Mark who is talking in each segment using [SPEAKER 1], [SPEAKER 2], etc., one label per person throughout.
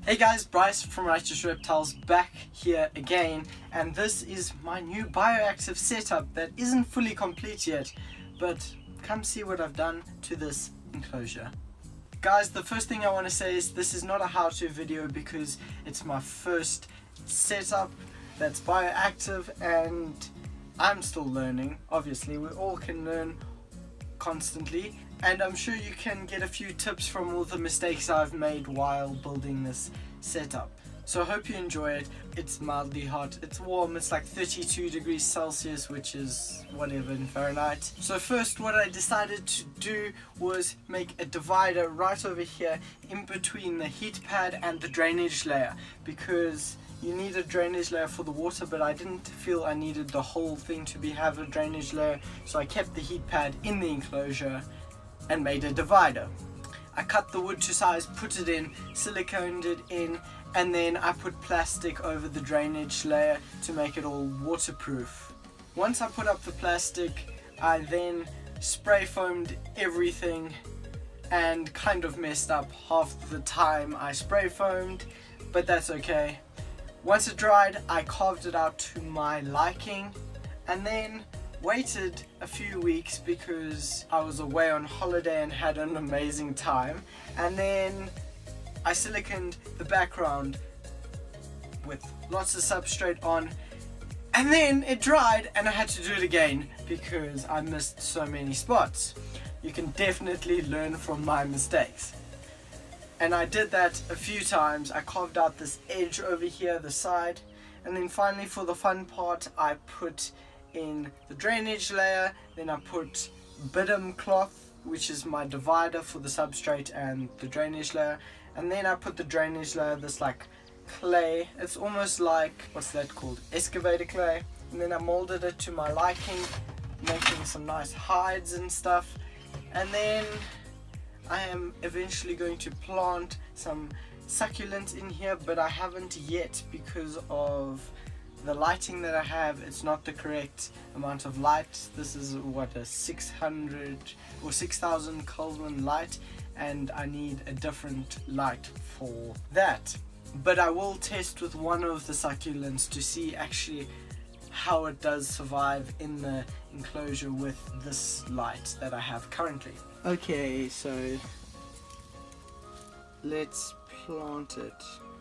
[SPEAKER 1] Hey guys, Bryce from Righteous Reptiles back here again, and this is my new bioactive setup that isn't fully complete yet, but come see what I've done to this enclosure. Guys, the first thing I want to say is this is not a how-to video because it's my first setup that's bioactive and I'm still learning. Obviously, we all can learn constantly, and I'm sure you can get a few tips from all the mistakes I've made while building this setup. So I hope you enjoy it. It's mildly hot, it's warm, it's like 32 degrees Celsius, which is whatever in Fahrenheit. So first what I decided to do was make a divider right over here in between the heat pad and the drainage layer, because you need a drainage layer for the water, but I didn't feel I needed the whole thing to have a drainage layer, so I kept the heat pad in the enclosure and made a divider. I cut the wood to size, put it in, siliconed it in, and then I put plastic over the drainage layer to make it all waterproof. Once I put up the plastic, I then spray foamed everything and kind of messed up half the time I spray foamed, but that's okay. Once it dried, I carved it out to my liking and then waited a few weeks because I was away on holiday and had an amazing time, and then I siliconed the background with lots of substrate on, and then it dried and I had to do it again because I missed so many spots. You can definitely learn from my mistakes. And I did that a few times. I carved out this edge over here, the side, and then finally for the fun part I put in the drainage layer. Then I put bitumen cloth, which is my divider for the substrate and the drainage layer, and then I put the drainage layer, this like clay, it's almost like, what's that called, excavator clay, and then I molded it to my liking, making some nice hides and stuff. And then I am eventually going to plant some succulents in here, but I haven't yet because of the lighting that I have. It's not the correct amount of light. This is what, a 600 or 6000 Kelvin light, and I need a different light for that. But I will test with one of the succulents to see actually how it does survive in the enclosure with this light that I have currently. Okay, so let's plant it.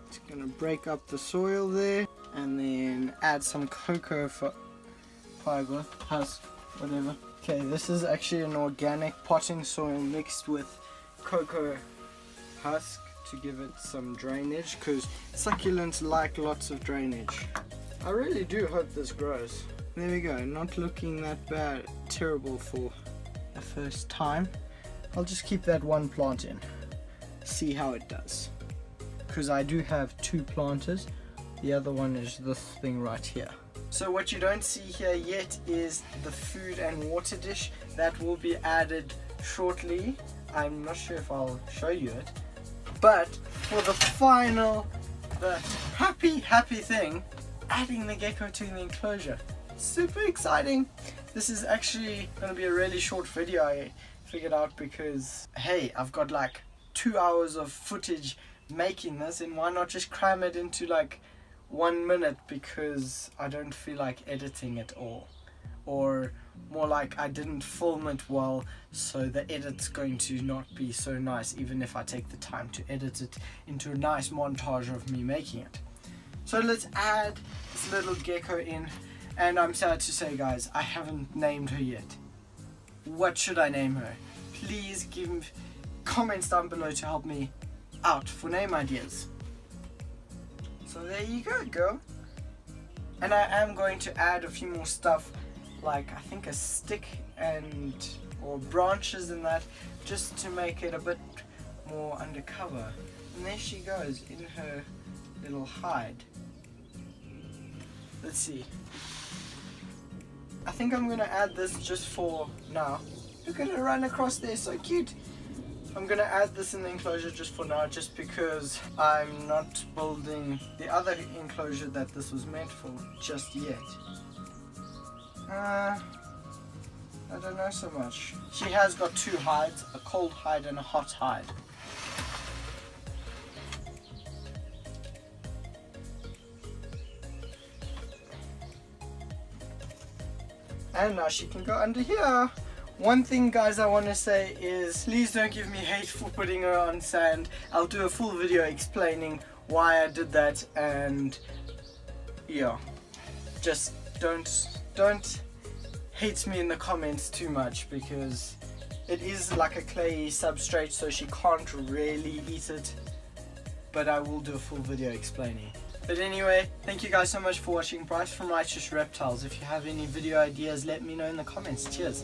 [SPEAKER 1] It's gonna break up the soil there and then add some cocoa fiber, husk, whatever. Okay, this is actually an organic potting soil mixed with cocoa husk to give it some drainage, because succulents like lots of drainage. I really do hope this grows. There we go, not looking that bad, terrible for the first time. I'll just keep that one plant in, see how it does, because I do have two planters. The other one is this thing right here. So what you don't see here yet is the food and water dish that will be added shortly. I'm not sure if I'll show you it, but for the final, the happy thing, adding the gecko to the enclosure. Super exciting. This is actually going to be a really short video, I figured out, because hey, I've got like 2 hours of footage making this, and why not just cram it into like 1 minute, because I don't feel like editing it all, or more like I didn't film it well, so the edit's going to not be so nice even if I take the time to edit it into a nice montage of me making it. So let's add this little gecko in, and I'm sad to say guys, I haven't named her yet. What should I name her? Please give comments down below to help me out for name ideas. So there you go, girl. And I am going to add a few more stuff, like I think a stick or branches and that, just to make it a bit more undercover. And there she goes in her little hide. Let's see. I think I'm gonna add this just for now. Look at her run across there, so cute. I'm gonna add this in the enclosure just for now, just because I'm not building the other enclosure that this was meant for just yet. I don't know so much. She has got two hides, a cold hide and a hot hide. And now she can go under here. One thing, guys, I want to say is please don't give me hate for putting her on sand. I'll do a full video explaining why I did that, and yeah, just don't hate me in the comments too much, because it is like a clayey substrate, so she can't really eat it, but I will do a full video explaining. But anyway, thank you guys so much for watching. Bryce from Righteous Reptiles. If you have any video ideas, let me know in the comments. Cheers.